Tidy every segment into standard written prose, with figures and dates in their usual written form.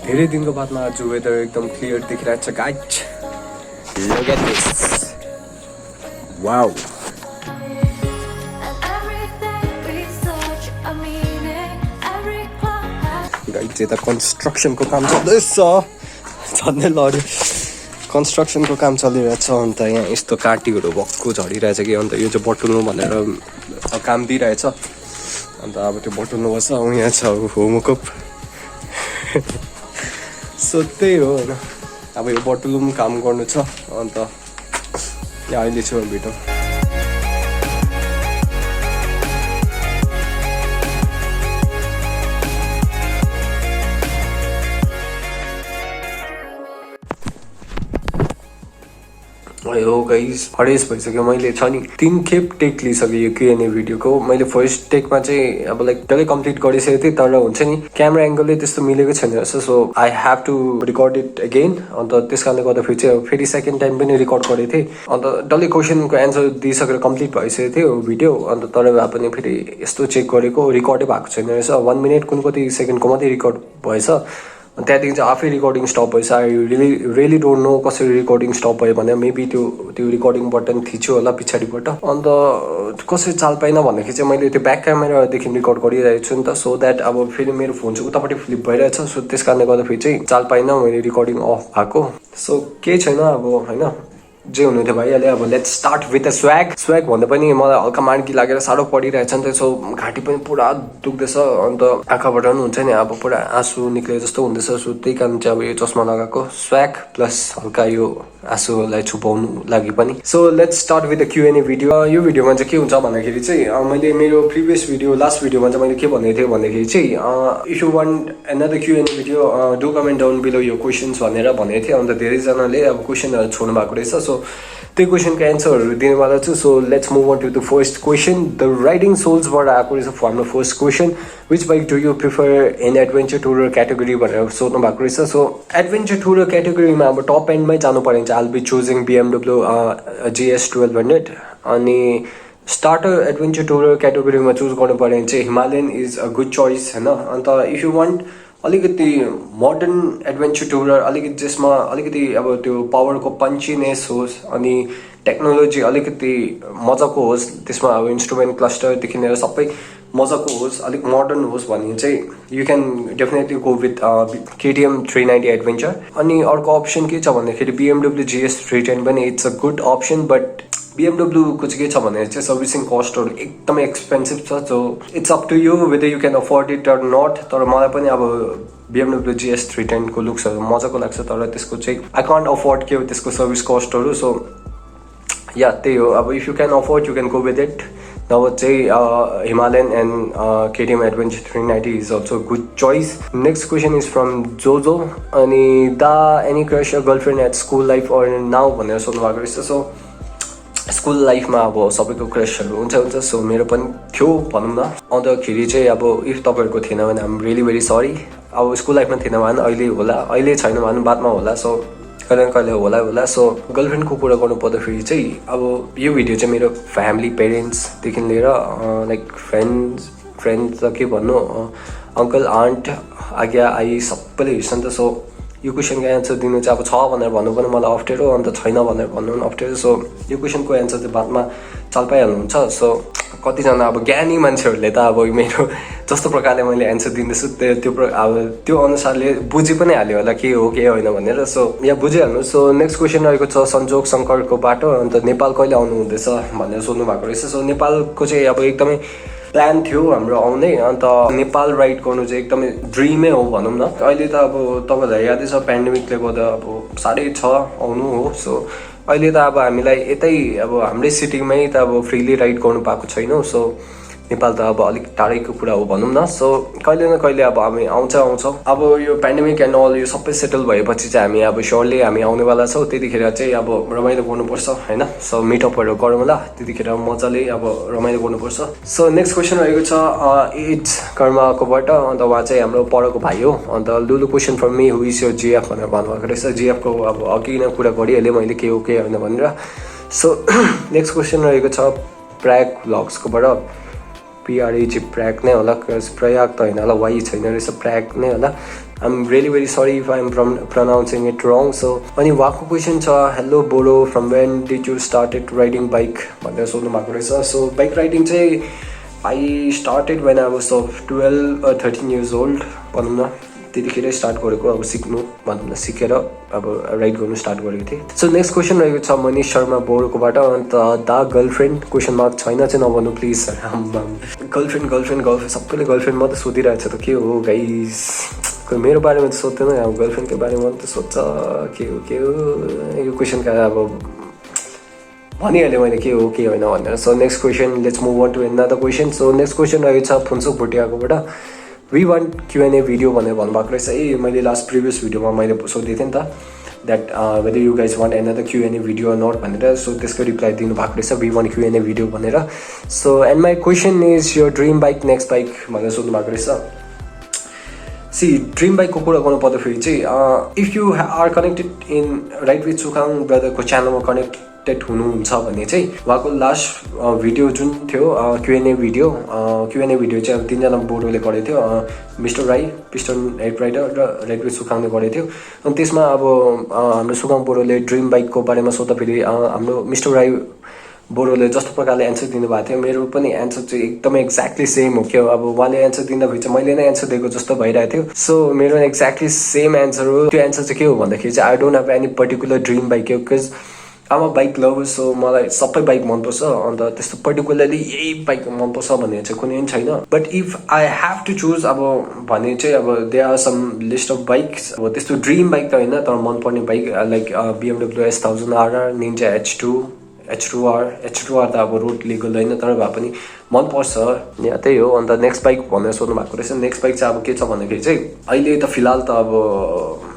धेरै दिनको बादमा आज वेदर एकदम क्लियर देखिरहेको छ guys look at this wow guys यता कन्स्ट्रक्सनको काम चल्दैछ झन्डै लड्यो कन्स्ट्रक्सनको काम चलिरहेछ अन्त यहाँ यस्तो काँटीहरू भक्कु झरिरहेछ कि अन्त यो चाहिँ बटुल्नु भनेर काम दिइरहेछ अन्त अब त्यो बटुल्नु पर्छ यहाँ छ होमवर्क सो त्यही हो होइन अब यो बटुल्नु पनि काम गर्नु छ अन्त यहाँ अहिले छु भिडियो हो गाइस हरेस भइसक्यो मैले छ नि 3 खेप टेक लिइसकेँ यो Q&A भिडियोको मैले फर्स्ट टेकमा चाहिँ अब लाइक डल्लै कम्प्लिट गरिसकेको थिएँ तर हुन्छ नि क्यामेरा एङ्गलले त्यस्तो मिलेको छैन रहेछ so I have to record it again अन्त त्यस कारणले गर्दाखेरि चाहिँ फेरि सेकेन्ड टाइम पनि रिकर्ड गरेको थिएँ अन्त डल्लै क्वेसनको एन्सर दिइसकेर कम्प्लिट भइसकेको थियो भिडियो अन्त तर भए पनि फेरि यस्तो चेक गरेको रिकर्डै भएको छैन रहेछ 1 मिनट कुन कति सेकेन्डको मात्रै रिकर्ड भएछ त्यहाँदेखि चाहिँ आफै रिकर्डिङ स्टप भएछ आई रियली डोन्ट नो कसरी रिकर्डिङ स्टप भयो भने मेबी त्यो रिकर्डिङ बटन थिच्यो होला पछाडिबाट अन्त कसरी चाल पाइनँ भन्दाखेरि चाहिँ मैले त्यो ब्याक क्यामेरादेखि रिकर्ड गरिरहेको छु नि त सो द्याट अब फेरि मेरो फोन चाहिँ उतापट्टि फ्लिप भइरहेछ सो त्यस कारणले गर्दाखेरि चाहिँ चाल पाइनँ मैले रिकर्डिङ अफ भएको सो केही छैन अब होइन जे हुनु थियो भइहाल्यो अब let's start with a swag भन्दा पनि मलाई हल्का मार्की लागेर साह्रो परिरहेछ नि त सो घाँटी पनि पुरा दुख्दैछ अन्त आँखाबाट पनि हुन्छ नि अब पुरा आँसु निक्ले जस्तो हुँदैछ सो त्यही कारण चाहिँ अब यो चस्मा लगाएको स्वैग प्लस हल्का यो आँसुलाई छुपाउनु लागि पनि so let's start with the Q&A video यो भिडियोमा चाहिँ के हुन्छ भन्दाखेरि चाहिँ मैले मेरो प्रिभियस भिडियो लास्ट भिडियोमा चाहिँ मैले के भनेको थिएँ भन्दाखेरि चाहिँ if you want another Q&A video do comment down below यो क्वेसन्स भनेर भनेको थिएँ अन्त धेरैजनाले अब क्वेसनहरू छोड्नु भएको रहेछ सो त्यो क्वेसनको एन्सरहरू दिनेवाला छु so let's move on to the first question the riding सोल्सबाट आएको रहेछ हाम्रो first question which bike do you prefer in adventure tourer category भनेर सोध्नु भएको रहेछ सो एडभेन्चर टुरर क्याटेगोरीमा अब टप एन्डमै जानु पर्यो भने चाहिँ आल बी चुजिङ BMW GS 1200 अनि स्टार्टर एडभेन्चर टुरर क्याटेगोरीमा चुज गर्नु पर्यो भने चाहिँ Himalayan is a good choice होइन अन्त इफ यु वान्ट अलिकति मोडर्न एडभेन्चर टुरर अलिकति जसमा अलिकति अब त्यो पावरको पन्चिनेस होस् अनि टेक्नोलोजी अलिकति मजाको होस् त्यसमा अब इन्स्ट्रुमेन्ट क्लस्टरदेखि लिएर सबै मजाको होस् अलिक मोडर्न होस् भने चाहिँ you can definitely go with KTM 390 adventure अनि अर्को अप्सन के छ भन्दाखेरि BMW GS 310 पनि it's a good option but BMW को चाहिँ के छ भने चाहिँ सर्भिसिङ कस्टहरू एकदमै एक्सपेन्सिभ छ so it's up to you whether you can afford it or not तर मलाई पनि अब BMW GS 310 को लुक्सहरू मजाको लाग्छ तर त्यसको चाहिँ आई कान्ट अफोर्ड के हो त्यसको सर्भिस कस्टहरू सो या त्यही हो अब if you can afford you can go with it नभए चाहिँ Himalayan and KTM adventure 390 is also good choice next question is from Jojo अनि the any crush your girlfriend at school life or now भनेर सोध्नु भएको रहेछ so school लाइफमा अब सबैको क्रसहरू हुन्छ सो मेरो पनि थियो भनौँ न अन्तखेरि चाहिँ अब इफ तपाईँहरूको थिएन भने आम रियली भेरी सरी अब स्कुल लाइफमा थिएन भने अहिले होला अहिले छैन भने बादमा होला सो कहिले होला सो गर्लफ्रेन्डको कुरा गर्नु पर्दाखेरि चाहिँ अब यो भिडियो चाहिँ मेरो फ्यामिली पेरेन्ट्सदेखि लिएर लाइक फ्रेन्ड्स त के भन्नु अङ्कल आन्ट आज्ञा आई सबैले हेर्छ नि त सो यो क्वेसनको एन्सर दिनु चाहिँ अब छ भनेर भन्नु पनि मलाई अप्ठ्यारो अन्त छैन भनेर भन्नु पनि अप्ठ्यारो सो यो क्वेसनको एन्सर चाहिँ बादमा चाल पाइहाल्नुहुन्छ सो कतिजना अब ज्ञानी मान्छेहरूले त अब मेरो जस्तो प्रकारले मैले एन्सर दिँदैछु त्यो अनुसारले बुझि पनि हाल्यो होला के हो के होइन भनेर सो यहाँ बुझिहाल्नु सो नेक्स्ट क्वेसन रहेको छ सन्जोग शङ्करको बाटो अन्त नेपाल कहिले आउनु हुँदैछ भनेर सोध्नु भएको रहेछ सो नेपालको चाहिँ अब एकदमै प्लान थियो हाम्रो आउने अन्त नेपाल राइड गर्नु चाहिँ एकदमै ड्रिमै हो भनौँ न अहिले त अब तपाईँलाई यादै छ पेन्डेमिकले गर्दा अब साह्रै छ आउनु हो सो अहिले त अब हामीलाई यतै अब हाम्रै सिटीमै त अब फ्रीली राइड गर्नु पाएको छैनौँ सो नेपाल त अब अलिक टाढैको कुरा हो भनौँ न सो कहिले न कहिले अब हामी आउँछौँ अब यो पेन्डेमिक एन्ड अल यो सबै सेटल भएपछि चाहिँ हामी अब स्योरली हामी आउनेवाला छौँ त्यतिखेर चाहिँ अब रमाइलो गर्नुपर्छ होइन सो मिटअपहरू गरौँ होला त्यतिखेर मजाले अब रमाइलो गर्नुपर्छ सो नेक्स्ट क्वेसन रहेको छ एज कर्माकोबाट अन्त उहाँ चाहिँ हाम्रो परको भाइ हो अन्त Lulu question from me who is your GF भनेर भन्नुभएको रहेछ GF को अब अघि नै कुरा गरिहालेँ मैले के हो के होइन भनेर सो नेक्स्ट क्वेसन रहेको छ प्राग भ्लग्सकोबाट PRAG प्राग नै होला, प्रयाग त होइन होला, वाइ छैन रहेछ, प्राग नै होला। I'm really very sorry if I'm pronouncing it wrong. So अनि उहाँको क्वेसन छ, hello bro from when did you started riding bike भनेर सोध्नु भएको रहेछ। सो बाइक राइडिङ चाहिँ I started when I was of 12 or 13 years old भनौँ न, त्यतिखेरै स्टार्ट गरेको, अब सिक्नु भनौँ न, सिकेर अब राइड गर्नु स्टार्ट गरेको थिएँ। सो नेक्स्ट क्वेसन रहेको छ मनिष शर्मा बोरोकोबाट, अन्त दा गर्लफ्रेन्ड क्वेसन मार्क छैन चाहिँ नभन्नु प्लिज सर। गर्लफ्रेन्ड सबैले गर्लफ्रेन्ड मात्रै सोधिरहेको छ त के हो गाइस, कोही मेरो बारेमा त सोध्दैन, अब गर्लफ्रेन्डको बारेमा त सोध्छ, के हो यो क्वेसनका अब भनिहालेँ मैले के हो के होइन भनेर। So next question, let's move on to another question. So next question रहेको छ फुन्सुक भुटियाकोबाट, वी वान्ट Q&A भिडियो भनेर भन्नुभएको रहेछ। मैले लास्ट प्रिभियस भिडियोमा मैले सोधेको थिएँ नि त, that whether you guys want another Q&A video not भनेर। सो त्यसको रिप्लाई दिनुभएको रहेछ, वी वान्ट Q&A भिडियो भनेर। So and my question is your dream bike next bike भनेर सोध्नु भएको रहेछ। सी ड्रिम बाइकको कुरा गर्नु पर्दाखेरि चाहिँ if you are connected in right with Sukhang ब्रदरको च्यानलमा कनेक्टेड हुनुहुन्छ भने चाहिँ उहाँको लास्ट भिडियो जुन थियो Q&A भिडियो चाहिँ अब 3जना बोरोले गरेको थियो, mister Rai, piston head rider र राइट विथ सुखाङले गरेको थियो। अनि त्यसमा अब हाम्रो सुखाङ बोरोले ड्रिम बाइकको बारेमा सोद्धाखेरि हाम्रो मिस्टर राई बोरोले जस्तो प्रकारले एन्सर दिनुभएको थियो, मेरो पनि एन्सर चाहिँ एकदमै एक्ज्याक्टली सेम हो क्या। अब उहाँले एन्सर दिँदाखेरि चाहिँ मैले नै एन्सर दिएको जस्तो भइरहेको थियो। सो मेरो एक्ज्याक्टली सेम एन्सर हो। त्यो एन्सर चाहिँ के हो भन्दाखेरि चाहिँ I don't have any particular dream bike हो, because I'm a bike lover. So मलाई सबै बाइक मनपर्छ, अन्त त्यस्तो पर्टिकुलरली यही बाइक मनपर्छ भन्ने चाहिँ कुनै पनि छैन। But if I have to choose अब भने चाहिँ अब they are some list of bikes, अब त्यस्तो ड्रिम बाइक त होइन, तर मनपर्ने bike like BMW S1000RR, Ninja H2R त अब रोड लिगल होइन, तर भए पनि मनपर्छ, यहाँ त्यही हो। अन्त नेक्स्ट बाइक भनेर सोध्नु भएको रहेछ। नेक्स्ट बाइक चाहिँ अब के छ भन्दाखेरि चाहिँ अहिले त फिलहाल त अब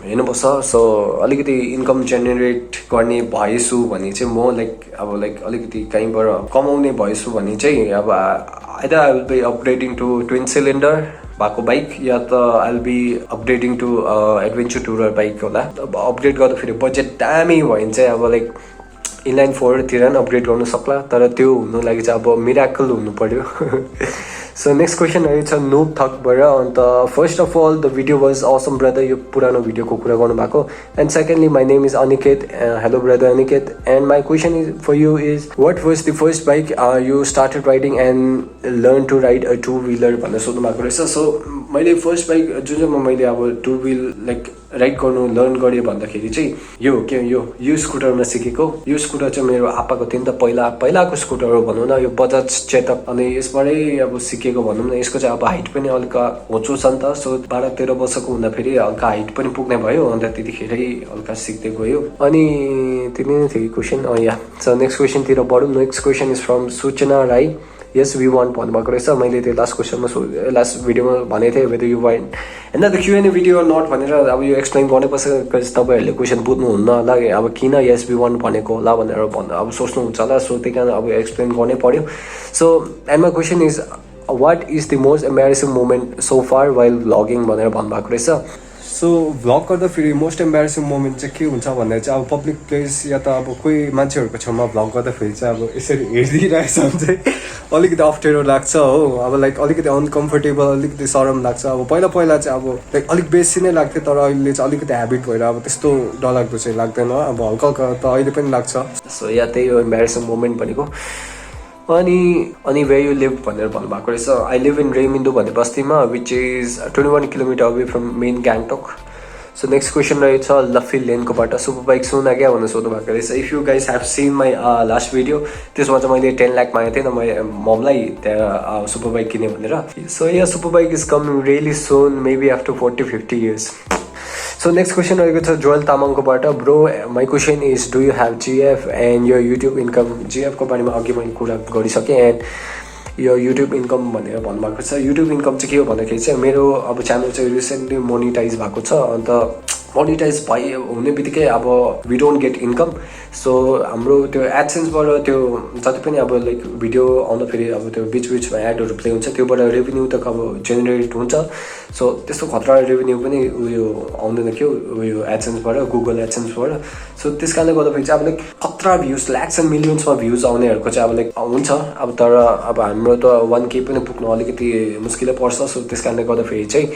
हेर्नुपर्छ। सो अलिकति इन्कम जेनेरेट गर्ने भएछु भने चाहिँ म लाइक अलिकति कहीँबाट कमाउने भएछु भने चाहिँ अब either I will be upgrading to twin cylinder भएको बाइक, या त I will be upgrading to adventure tourer bike होला। अब अपग्रेड गर्दाखेरि बजेट दामी भयो भने चाहिँ अब लाइक इनलाइन 4तिर पनि अपग्रेड गर्नु सक्ला, तर त्यो हुनु लागि चाहिँ अब मिराकल हुनु पर्यो। सो नेक्स्ट क्वेसन रहेछ नोब थकबाट, and first of all the video was awesome brother, यो पुरानो भिडियोको कुरा गर्नुभएको। And secondly my name is Aniket, hello brother Aniket, and my question is for you is what was the first bike you started riding and learn to ride a 2-व्हिलर भनेर सोध्नु भएको रहेछ। सो मैले फर्स्ट बाइक जुन चाहिँ मैले अब 2-व्हिल लाइक राइड गर्नु लर्न गरेँ भन्दाखेरि चाहिँ यो स्कुटरमा सिकेको। यो स्कुटर चाहिँ मेरो आप्पाको थियो नि त, पहिलाको स्कुटर हो भनौँ न, यो बजाज चेतक, अनि यसबाटै अब सिकेको भनौँ न। यसको चाहिँ अब हाइट पनि हल्का होचो छ नि त, सो 12-13 वर्षको हुँदाखेरि हल्का हाइट पनि पुग्ने भयो, अन्त त्यतिखेरै हल्का सिक्दै गयो। अनि त्यति नै थियो क्वेसन। या सो नेक्स्ट क्वेसनतिर बढौँ। Next question is from Suchana Rai, yes we want भन्नुभएको रहेछ। मैले त्यो लास्ट क्वेसनमा लास्ट भिडियोमा भनेको थिएँ वेदर यु वान्ट होइन त Q&A भिडियो नट भनेर, अब यो एक्सप्लेन गर्नुपर्छ, बिकज तपाईँहरूले क्वेसन बुझ्नुहुन्न होला, अब किन यस वी वान्ट भनेको होला भनेर अब सोच्नुहुन्छ होला। सो त्यही कारण अब एक्सप्लेन गर्नै पर्यो। So and my question is what is the most embarrassing moment so far while vlogging भनेर भन्नुभएको रहेछ। सो भ्लग गर्दाखेरि मोस्ट एम्बेरेसिङ मोमेन्ट चाहिँ के हुन्छ भन्दा चाहिँ अब पब्लिक प्लेस या त अब कोही मान्छेहरूको छेउमा भ्लग गर्दाखेरि चाहिँ अब यसरी हेरिदिइरहेछ भने चाहिँ अलिकति अप्ठ्यारो लाग्छ हो, अब लाइक अलिकति अनकम्फर्टेबल, अलिकति सरम लाग्छ। अब पहिला चाहिँ अब लाइक अलिक बेसी नै लाग्थ्यो, तर अहिले चाहिँ अलिकति ह्याबिट भएर अब त्यस्तो डरलाग्दो चाहिँ लाग्दैन, अब हल्का त अहिले पनि लाग्छ। सो या त्यही हो एम्बेरेसिङ मोमेन्ट भनेको। अनि वे यु लिभ भनेर भन्नुभएको रहेछ। आई लिभ इन रेमिन्दु भन्ने बस्तीमा, which is 21 kilometre away from main Gangtok. So next question रहेछ लफी लेनकोबाट, सुपर बाइक सुना क्या भनेर सोध्नु भएको रहेछ। If you guys have seen my last video, त्यसमा चाहिँ मैले 10 लाख मागेको थिएँ न ममलाई त्यहाँ सुपर बाइक किने भनेर। So yeah super bike is coming really soon, maybe after 40-50 years। So next question रहेको छ जोयल तामाङकोबाट, bro my question is do you have GF and यो युट्युब इन्कम। GFको बारेमा अघि मैले कुरा गरिसकेँ, एन्ड यो युट्युब इन्कम भनेर भन्नुभएको छ। युट्युब इन्कम चाहिँ के हो भन्दाखेरि चाहिँ मेरो अब च्यानल चाहिँ रिसेन्टली मोनिटाइज भएको छ, अन्त मोनिटाइज हुने बित्तिकै अब we don't get income. So हाम्रो त्यो एडसेन्सबाट त्यो जति पनि अब लाइक भिडियो आउँदाखेरि अब त्यो बिचमा एडहरू प्ले हुन्छ त्योबाट रेभेन्यू त अब जेनेरेट हुन्छ। सो त्यस्तो खतरा रेभेन्यू पनि उयो आउँदैन के उयो एडसेन्सबाट, गुगल एडसेन्सबाट। सो त्यस कारणले गर्दाखेरि चाहिँ अब लाइक खतरा भ्युज ल्याक्स एन्ड मिलियन्समा भ्युज आउनेहरूको चाहिँ अब लाइक हुन्छ। अब तर अब हाम्रो त 1K पनि पुग्नु अलिकति मुस्किलै पर्छ। सो त्यस कारणले गर्दाखेरि चाहिँ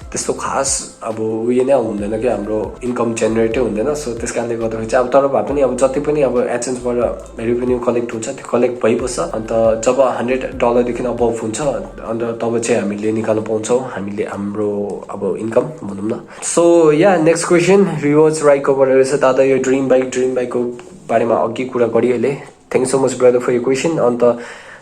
त्यस्तो खास अब उयो नै हुँदैन कि हाम्रो इन्कम जेनेरेटै हुँदैन। सो त्यस कारणले गर्दाखेरि चाहिँ अब तर भए पनि अब जति पनि अब एडसेन्सबाट रेभेन्यू कलेक्ट हुन्छ त्यो कलेक्ट भइबस्छ। अन्त जब $100 अबभ हुन्छ अन्त तब चाहिँ हामीले निकाल्न पाउँछौँ हामीले हाम्रो अब इन्कम भनौँ न। So yeah next question reverse राइकोबाट रहेछ, दादा यो ड्रिम बाइकको बारेमा अघि कुरा गरिहालेँ। Thank so much brother for यो क्वेसन।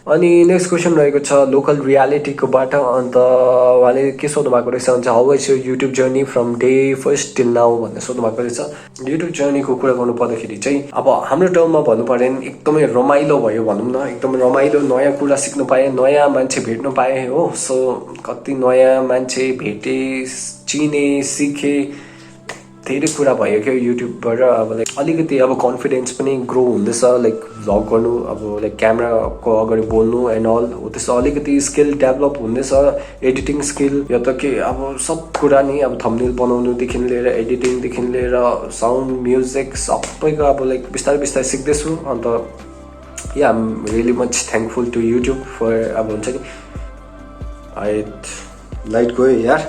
अनि नेक्स्ट क्वेसन रहेको छ लोकल रियालिटीकोबाट। अन्त उहाँले के सोध्नु भएको रहेछ भन्छ हाउ वाज यो YouTube journey from day first till now भनेर सोध्नु भएको रहेछ। युट्युब जर्नीको कुरा गर्नु पर्दाखेरि चाहिँ अब हाम्रो ठाउँमा भन्नु पऱ्यो भने एकदमै रमाइलो भयो भनौँ न। एकदमै रमाइलो, नयाँ कुरा सिक्नु पाएँ, नयाँ मान्छे भेट्नु पाएँ हो। सो कति नयाँ मान्छे भेटेँ, चिने, सिकेँ, धेरै कुरा भयो क्या युट्युबबाट। अब लाइक अलिकति अब कन्फिडेन्स पनि ग्रो हुँदैछ, लाइक भ्लग गर्नु, अब लाइक क्यामेराको अगाडि बोल्नु एन्ड अल हो। त्यस्तो अलिकति स्किल डेभलप हुँदैछ, एडिटिङ स्किल या त के अब सब कुरा नि अब थम्बनेल बनाउनुदेखि लिएर एडिटिङदेखि लिएर साउन्ड म्युजिक सबैको अब लाइक बिस्तारै सिक्दैछु। अन्त yeah I am really much thankful to YouTube for अब हुन्छ नि लाइट गयो यार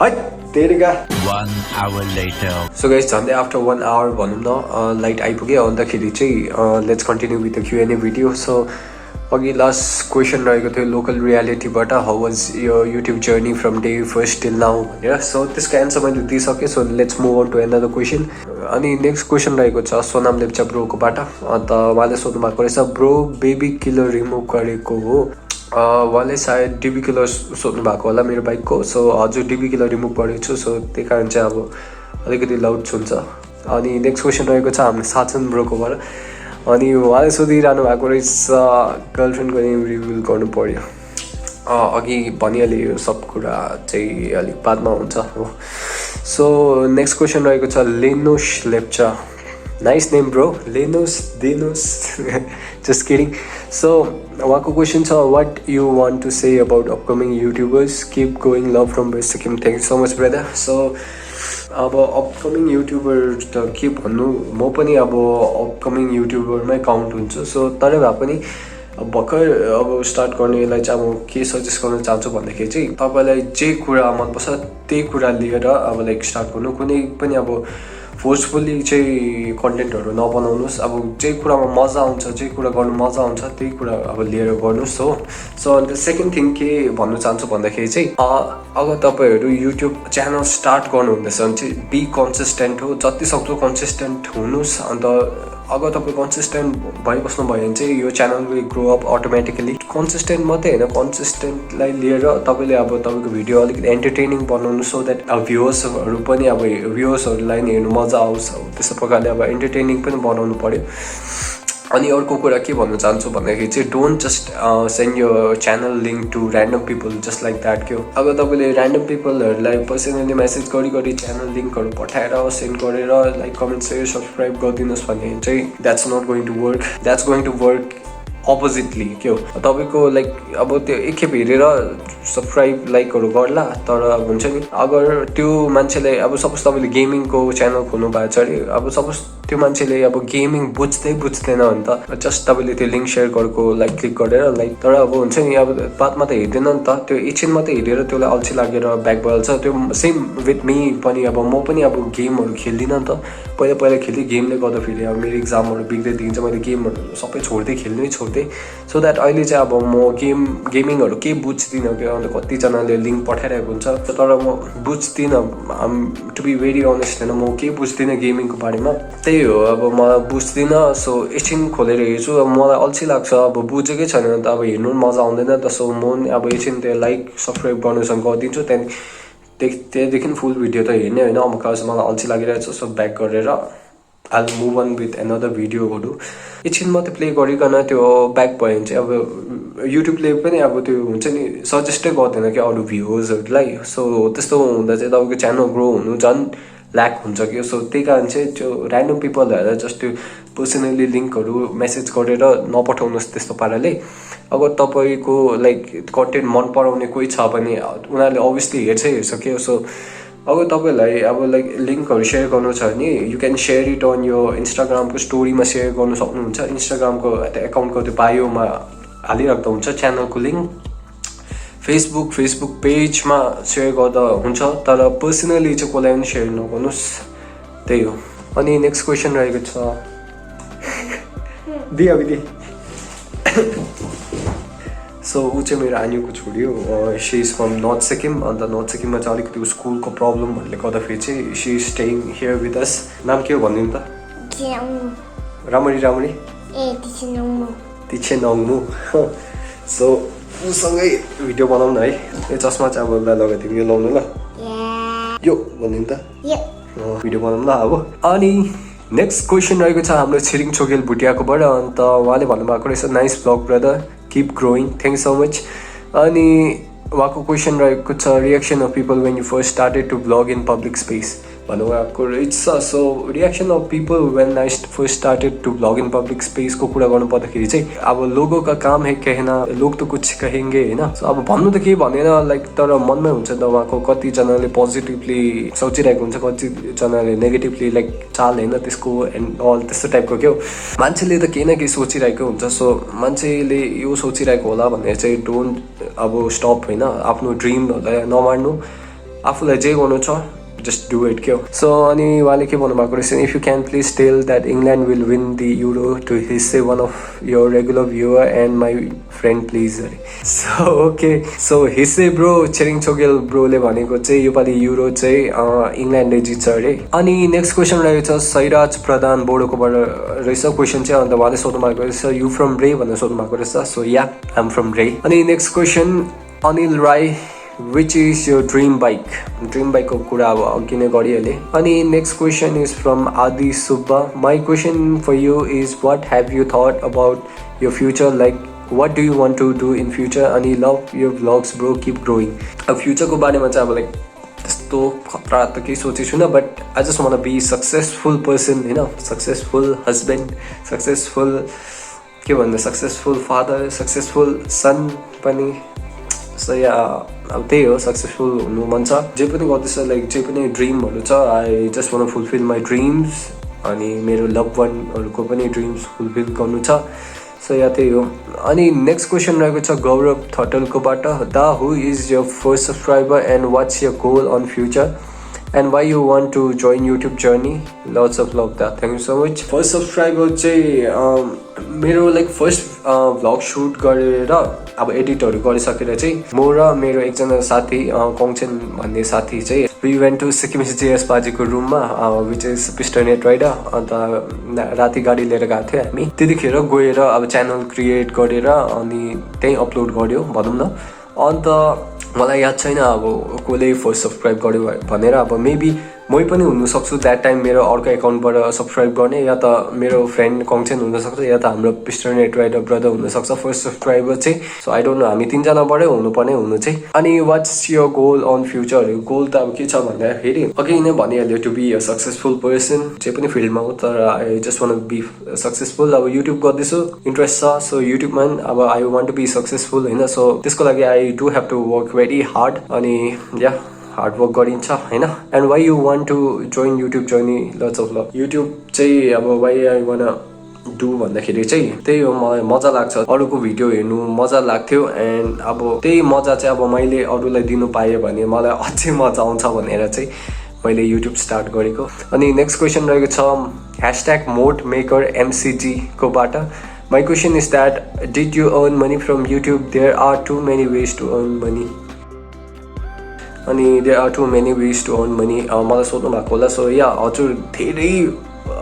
है तेरिका 1 hour later. सो गाइस झन्डै आफ्टर 1 hour भनौँ न लाइट आइपुग्यो। अन्तखेरि चाहिँ let's continue with the Q&A video. So अघि लास्ट क्वेसन रहेको थियो लोकल रियालिटीबाट हाउ वाज यो YouTube journey from day first till now भनेर। सो त्यसको एन्सर मैले दिइसकेँ। So let's move on to another question. अनि नेक्स्ट क्वेसन रहेको छ सोनाम लेप्चा ब्रोकोबाट। अन्त उहाँले सोध्नु भएको रहेछ ब्रो बेबी किलर रिमुभ गरेको हो। उहाँले सायद डिबी किलर सोध्नु भएको होला मेरो बाइकको। सो हजुर डिबी किलर रिमुभ गरेको छु। सो त्यही कारण चाहिँ अब अलिकति लाउड हुन्छ। अनि नेक्स्ट क्वेसन रहेको छ हाम्रो साचन ब्रोकोबाट। अनि उहाँले सोधिरहनु भएको रहेछ गर्लफ्रेन्डको नेम रिभिल गर्नु पर्यो। अघि भनिहालेँ यो सब कुरा चाहिँ अलिक बादमा हुन्छ हो। सो नेक्स्ट क्वेसन रहेको छ Lenos Lepcha. Nice name bro, Lenos देनोस जस्ट किडिङ। सो उहाँको क्वेसन छ what you want to say about upcoming YouTubers, keep going love from west Sikkim. Thank you so much brother. So अब अपकमिङ युट्युबर त के भन्नु, म पनि अब अपकमिङ युट्युबरमै काउन्ट हुन्छु। सो तर भए पनि अब भर्खर अब स्टार्ट गर्नेलाई चाहिँ अब म के सजेस्ट गर्न चाहन्छु भन्दाखेरि चाहिँ तपाईँलाई जे कुरा मनपर्छ त्यही कुरा लिएर अब लाइक स्टार्ट गर्नु। कुनै पनि अब फोर्सफुल्ली चाहिँ कन्टेन्टहरू नबनाउनुहोस्। अब जे कुरामा मजा आउँछ, जे कुरा गर्नु मजा आउँछ त्यही कुरा अब लिएर गर्नुहोस् हो। सो अन्त सेकेन्ड थिङ के भन्नु चाहन्छु भन्दाखेरि चाहिँ अगर तपाईँहरू युट्युब च्यानल स्टार्ट गर्नुहुँदैछ भने चाहिँ बी कन्सिस्टेन्ट हो, जति सक्दो कन्सिस्टेन्ट हुनुहोस्। अन्त अगर तपाईँ कन्सिस्टेन्ट भइबस्नु भयो भने चाहिँ यो channel will grow up automatically. Consistent मात्रै होइन, कन्सिस्टेन्टलाई लिएर तपाईँले अब तपाईँको भिडियो अलिकति एन्टरटेनिङ बनाउनु सो द्याट अब भ्युवर्सहरू पनि अब भ्युवर्सहरूलाई नि हेर्नु मजा आओस्। त्यस्तो प्रकारले अब एन्टरटेनिङ पनि बनाउनु पऱ्यो। अनि अर्को कुरा के भन्न चाहन्छु भन्दाखेरि चाहिँ डोन्ट जस्ट सेन्ड यो channel link to random people just like that के हो। अब तपाईँले ऱ्यान्डम पिपलहरूलाई पर्सनली मेसेज गरी च्यानल लिङ्कहरू पठाएर सेन्ड गरेर लाइक कमेन्ट सेयर सब्सक्राइब गरिदिनुहोस् भने चाहिँ that's not going to work, that's going to work oppositely के हो। तपाईँको लाइक अब त्यो एकखेप हेरेर सब्सक्राइब लाइकहरू गर्ला, तर अब हुन्छ नि अगर त्यो मान्छेलाई अब सपोज तपाईँले गेमिङको च्यानल खोल्नु भएको छ अरे, अब सपोज त्यो मान्छेले अब गेमिङ बुझ्दैन भने त जस्ट तपाईँले त्यो लिङ्क सेयर गरेको लाइक क्लिक गरेर लाइक, तर अब हुन्छ नि अब बादमा त हेर्दैन नि त, त्यो एकछिन मात्रै हेरेर त्यसलाई अल्छी लागेर ब्याक भइहाल्छ। त्यो सेम विथ मी पनि अब म पनि अब गेमहरू खेल्दिनँ नि त, पहिला खेल्थेँ। गेमले गर्दाखेरि अब मेरो इक्जामहरू बिग्रिदिन्छ, मैले गेमहरू सबै छोड्दै खेल्नै छोड्थेँ। सो द्याट अहिले चाहिँ अब म गेमिङहरू केही बुझ्दिनँ क्या। अन्त कतिजनाले लिङ्क पठाइरहेको हुन्छ तर म बुझ्दिनँ। टु बी भेरी अनेस्ट होइन, म केही बुझ्दिनँ गेमिङको बारेमा, त्यही हो अब म बुझ्दिनँ। सो एकछिन खोलेर हेर्छु, अब मलाई अल्छी लाग्छ, अब बुझेकै छैन भने त अब हेर्नु पनि मजा आउँदैन त। सो म अब एकछिन त्यो लाइक सब्सक्राइब गर्नुसँग गरिदिन्छु, त्यहाँदेखि फुल भिडियो त हेर्ने होइन। मलाई अल्छी लागिरहेको छ। सो ब्याक गरेर I'll move on with another भिडियोहरू एकछिन मात्रै प्ले गरिकन त्यो ब्याक भयो भने चाहिँ अब युट्युबले पनि अब त्यो हुन्छ नि सजेस्टै गर्दैन कि अरू भ्युवर्सहरूलाई सो त्यस्तो हुँदा चाहिँ तपाईँको च्यानल ग्रो हुनु झन् ल्याक हुन्छ कि सो त्यही कारण चाहिँ त्यो ऱ्यान्डम पिपलहरूलाई जस्ट त्यो पर्सनली लिङ्कहरू मेसेज गरेर नपठाउनुहोस् त्यस्तो पाराले अगर तपाईँको लाइक कन्टेन्ट मन पराउने कोही छ भने उनीहरूले अभियसली हेर्छ कि सो अगर तपाईँलाई अब लाइक लिङ्कहरू सेयर गर्नु छ भने you can share it on यो इन्स्टाग्रामको स्टोरीमा सेयर गर्नु सक्नुहुन्छ इन्स्टाग्रामको एकाउन्टको त्यो बायोमा हालिराख्दा हुन्छ च्यानलको लिङ्क फेसबुक पेजमा सेयर गर्दा हुन्छ तर पर्सनली चाहिँ कसैलाई पनि सेयर नगर्नुहोस् त्यही हो अनि नेक्स्ट क्वेसन रहेको छ दिदी सो ऊ चाहिँ मेरो आनीको छोरी हो she is from north Sikkim अन्त नर्थ सिक्किममा चाहिँ अलिकति स्कुलको प्रब्लम भन्ने गर्दाखेरि चाहिँ she is staying here with us नाम के हो भनिदिनु त राम्ररी तिछे नङमु सो उसँगै भिडियो बनाउनु है यो चस्मा चाहिँ अब लगाइदिउँ यो लाउनु ल यो भनिदिनु त भिडियो बनाउनु ल अब अनि नेक्स्ट क्वेसन रहेको छ हाम्रो छिरिङ छोगेल भुटियाकोबाट अन्त उहाँले भन्नुभएको रहेछ nice blog brother keep growing thank so much अनि उहाँको क्वेसन रहेको छ reaction of people when you first started to blog in public space भन्नुभएको रहेछ so reaction of people when I first started to blog in public स्पेसको कुरा गर्नु पर्दाखेरि चाहिँ अब लोगों का काम है कहना लोग तो कुछ कहेंगे होइन सो अब भन्नु त केही भनेन लाइक तर मनमै हुन्छ नि त उहाँको कतिजनाले पोजिटिभली सोचिरहेको हुन्छ कतिजनाले नेगेटिभली लाइक चाल होइन त्यसको एन्ड अल त्यस्तो टाइपको क्या हो मान्छेले त केही न केही सोचिरहेको हुन्छ सो मान्छेले यो सोचिरहेको होला भनेर चाहिँ डोन्ट अब स्टप होइन आफ्नो ड्रिमहरूलाई नमार्नु आफूलाई जे गर्नु छ just do it क्या सो अनि उहाँले के भन्नुभएको रहेछ if you can please tell that England will win the Euro to हिस्से one of your regular viewer and my friend please अरे सो ओके सो हिस्से ब्रो छिरिङ छोगेल ब्रोले भनेको चाहिँ योपालि युरो चाहिँ इङ्ल्यान्डले जित्छ अरे अनि नेक्स्ट क्वेसन रहेको छ सैराज प्रधान बोडोकोबाट रहेछ क्वेसन चाहिँ अन्त उहाँले सोध्नु भएको रहेछ यु फ्रम रे भनेर सोध्नु भएको रहेछ so yeah I am from रे अनि next question Anil Rai which is यो ड्रिम बाइकको कुरा अब अघि नै गरिहालेँ अनि next question is from Adi Subba my question for you is what have you thought about यो future like what do you want to do in future अनि love your vlogs bro keep growing अब फ्युचरको बारेमा चाहिँ अब लाइक त्यस्तो खतरा त केही सोचेको छुइनँ but I just want be successful person होइन सक्सेसफुल हस्बेन्ड सक्सेसफुल के भन्दा सक्सेसफुल फादर सक्सेसफुल सन पनि सो या अब त्यही हो सक्सेसफुल हुनु मन छ जे पनि गर्दैछ लाइक जे पनि ड्रिमहरू छ I just one fulfil my dreams अनि मेरो लभ वानहरूको पनि ड्रिम्स फुलफिल गर्नु छ सो या त्यही हो अनि नेक्स्ट क्वेसन रहेको छ गौरव थटलकोबाट the who is your first subscriber and what's your goal on future and why you want to join YouTube journey lots of love the thank you so much first subscriber चाहिँ मेरो like first vlog suit गरेर अब एडिटहरू गरिसकेर चाहिँ म र मेरो एकजना साथी कङचेन भन्ने साथी चाहिँ we went to Sikkim JS बाजीको रुममा which is piston net rider अन्त राति गाडी लिएर गएको थियो हामी त्यतिखेर गएर अब च्यानल क्रिएट गरेर अनि त्यहीँ अपलोड गऱ्यो भनौँ न अन्त मलाई याद छैन अब कसले फर्स्ट सब्सक्राइब गर्यो भनेर अब मेबी मै पनि हुनसक्छु द्याट टाइम मेरो अर्को एकाउन्टबाट सब्सक्राइब गर्ने या त मेरो फ्रेन्ड कङचेन हुनसक्छ या त हाम्रो पिस्टन नेट राइडर ब्रदर हुनसक्छ फर्स्ट सब्सक्राइबर चाहिँ सो आई डोन्ट नो हामी तिनजनाबाटै हुनुपर्ने हुनु चाहिँ अनि what's your goal on future goal त अब के छ भन्दाखेरि अघि नै भनिहाल्यो to be a successful person जे पनि फिल्डमा हो तर I just want be successful अब युट्युब गर्दैछु इन्ट्रेस्ट छ सो युट्युबमा अब I want to be successful होइन सो त्यसको लागि I do have to work very hard अनि या हार्डवर्क गरिन्छ होइन and why you want to join YouTube journey lots of love YouTube चाहिँ अब वाइ आई वान डु भन्दाखेरि चाहिँ त्यही हो मलाई मजा लाग्छ अरूको भिडियो हेर्नु मजा लाग्थ्यो एन्ड अब त्यही मजा चाहिँ अब मैले अरूलाई दिनु पाएँ भने मलाई अझै मजा आउँछ भनेर चाहिँ मैले युट्युब स्टार्ट गरेको अनि नेक्स्ट क्वेसन रहेको छ ह्यासट्याग मोड मेकर एमसिजीकोबाट my question is that did you earn money from YouTube there are too many ways to earn money अनि there are too many ways to earn money मलाई सोध्नु भएको होला so या हजुर धेरै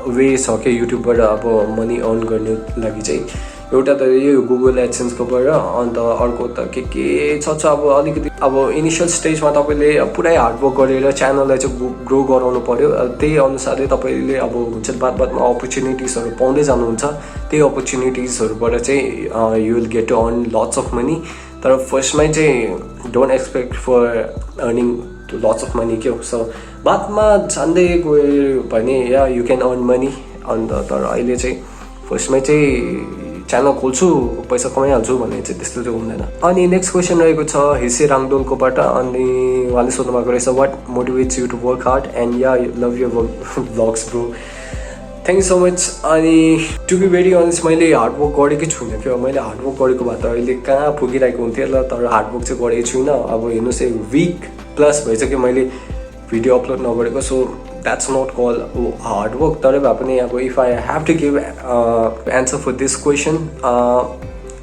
वे छ क्या युट्युबबाट अब मनी अर्न गर्ने लागि चाहिँ एउटा त यो गुगल एडसेन्सकोबाट अन्त अर्को त के छ अब अलिकति अब इनिसियल स्टेजमा तपाईँले पुरै हार्डवर्क गरेर च्यानललाई चाहिँ ग्रो गराउनु पर्यो। त्यही अनुसारले तपाईँले अब हुन्छ बादमा अपर्च्युनिटिजहरू पाउँदै जानुहुन्छ। त्यही अपर्च्युनिटिजहरूबाट चाहिँ you will get to earn lots of money. तर फर्स्टमै चाहिँ don't expect for earning lots of money क्या। सो बादमा जान्दै गयो भने yeah you can earn money. अन्त तर अहिले चाहिँ फर्स्टमै चाहिँ च्यानल खोल्छु पैसा कमाइहाल्छु भन्ने चाहिँ त्यस्तो चाहिँ हुँदैन। अनि नेक्स्ट क्वेसन रहेको छ हिसे राङडोलकोबाट। अनि उहाँले सोध्नु भएको रहेछ what motivates you to work hard and yeah love your vlogs bro. Thank you so much. अनि टु बी भेरी अनेस्ट मैले हार्डवर्क गरेकै छुइनँ क्या। मैले हार्डवर्क गरेको भए त अहिले कहाँ पुगिरहेको हुन्थ्यो ल। तर हार्डवर्क चाहिँ गरेको छुइनँ। अब हेर्नुहोस् विक प्लस भइसक्यो मैले भिडियो अपलोड नगरेको। So that's not call hard work. तर भए पनि अब if I have to give answer for this question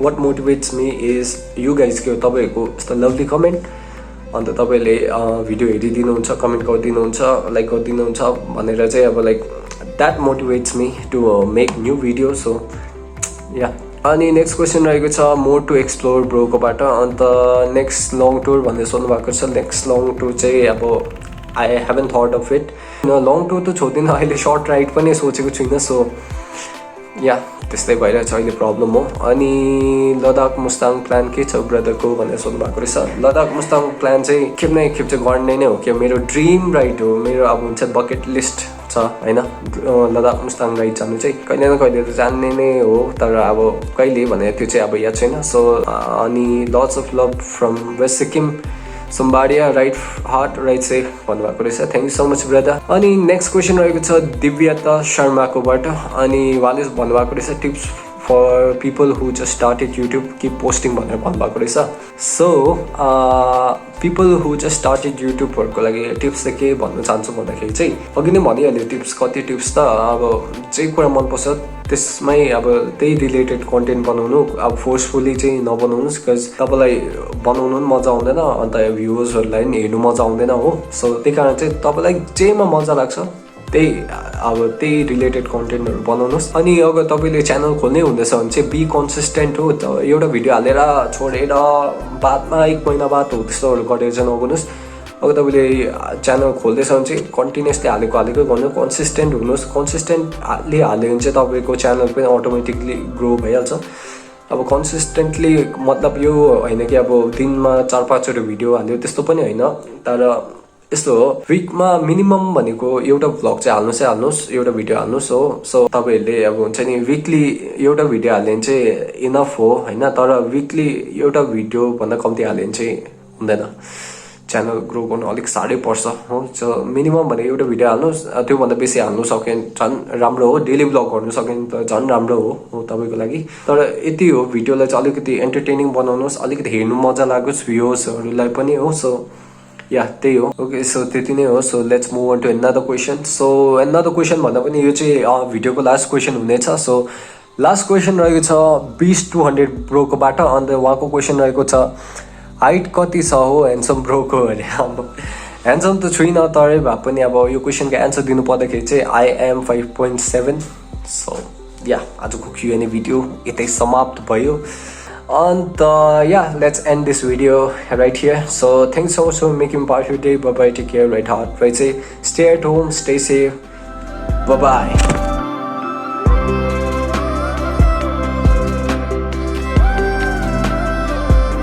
what motivates me is you guys के हो तपाईँहरूको यस्तो लभली कमेन्ट। अन्त तपाईँले भिडियो हेरिदिनुहुन्छ, कमेन्ट गरिदिनुहुन्छ, लाइक गरिदिनुहुन्छ भनेर चाहिँ अब like that motivates me to make new video. So yeah अनि नेक्स्ट क्वेसन रहेको छ मोर टु एक्सप्लोर ब्रोकोबाट। अन्त नेक्स्ट लङ टुर भनेर सोध्नु भएको छ। नेक्स्ट लङ टुर चाहिँ अब I haven't thought of it. Long tour त छोड्दिनँ, अहिले सर्ट राइड पनि सोचेको छुइनँ। सो या त्यस्तै भइरहेछ अहिले प्रब्लम हो। अनि लद्दाख मुस्ताङ प्लान के छ ब्रदरको भनेर सोध्नु भएको रहेछ। लद्दाख मुस्ताङ प्लान चाहिँ खेप न खेप चाहिँ गर्ने नै हो क्या। मेरो ड्रिम राइड हो, मेरो अब हुन्छ बकेट लिस्ट छ होइन। लद्दाख मुस्ताङ राइड जानु चाहिँ कहिले न कहिले त जान्ने नै हो। तर अब कहिले भनेर त्यो चाहिँ अब याद छैन। सो अनि lots of love from west Sikkim Sombaria right heart right safe भन्नुभएको रहेछ। Thank you so much brother. अनि नेक्स्ट क्वेसन रहेको छ दिव्यता शर्माकोबाट। अनि उहाँले भन्नुभएको रहेछ tips for people who just started YouTube keep posting भनेर भन्नुभएको रहेछ। So people who just started युट्युबहरूको लागि टिप्स चाहिँ के भन्न चाहन्छु भन्दाखेरि चाहिँ अघि नै भनिहाल्यो टिप्स। कति टिप्स त अब जे कुरा मनपर्छ त्यसमै अब त्यही रिलेटेड कन्टेन्ट बनाउनु। अब फोर्सफुली चाहिँ नबनाउनुहोस् बिकज तपाईँलाई बनाउनु पनि मजा आउँदैन, अन्त भ्युवर्सहरूलाई पनि हेर्नु मजा आउँदैन हो। सो त्यही कारण चाहिँ तपाईँलाई जेमा मजा लाग्छ त्यही रिलेटेड कन्टेन्टहरू बनाउनुहोस्। अनि अगर तपाईँले च्यानल खोल्नै हुँदैछ भने चाहिँ बी कन्सिस्टेन्ट हो। एउटा भिडियो हालेर छोडेर बादमा 1 महिना बाद हो त्यस्तोहरू गरेर चाहिँ नगर्नुहोस्। अगर तपाईँले च्यानल खोल्दैछ भने चाहिँ कन्टिन्युसली हालेकै गर्नु, कन्सिस्टेन्ट हुनुहोस्। कन्सिस्टेन्टली हाल्यो भने चाहिँ तपाईँको च्यानल पनि अटोमेटिकली ग्रो भइहाल्छ। अब कन्सिस्टेन्टली मतलब यो होइन कि अब दिनमा 4-5 चोटि भिडियो हाल्यो त्यस्तो पनि होइन। तर यस्तो हो विकमा मिनिमम भनेको एउटा भ्लग चाहिँ हाल्नुहोस्, एउटा भिडियो हाल्नुहोस् हो। सो तपाईँहरूले अब हुन्छ नि विकली एउटा भिडियो हाल्यो भने चाहिँ इनफ हो होइन। तर विकली एउटा भिडियो भन्दा कम्ती हाल्यो भने चाहिँ हुँदैन। च्यानल ग्रो गर्नु अलिक साह्रै पर्छ हो। सो मिनिमम भनेको एउटा भिडियो हाल्नुहोस्, त्योभन्दा बेसी हाल्नु सक्यो भने झन् राम्रो हो। डेली ब्लग गर्नु सक्यो भने त झन् राम्रो हो तपाईँको लागि। तर यति हो भिडियोलाई चाहिँ अलिकति एन्टरटेनिङ बनाउनुहोस्, अलिकति हेर्नु मजा लागोस् भ्युवर्सहरूलाई पनि हो। सो या त्यही हो। ओके सो त्यति नै हो। So let's move on to another question. So another question भन्दा पनि यो चाहिँ भिडियोको लास्ट क्वेसन हुनेछ। सो लास्ट क्वेसन रहेको छ 20-200 ब्रोकोबाट। अन्त उहाँको क्वेसन रहेको छ हाइट कति छ हो ह्यान्डसम ब्रोको अरे। अब ह्यान्डसम त छुइनँ, तरै भए पनि अब यो क्वेसनको एन्सर दिनु पर्दाखेरि चाहिँ आई एम 5.7। सो या आजको Q&A भिडियो यतै समाप्त भयो। अन्त yeah let's end this video right here. So thank so much for making part of day. Bye bye, take care, right heart right say stay at home, stay safe, bye by.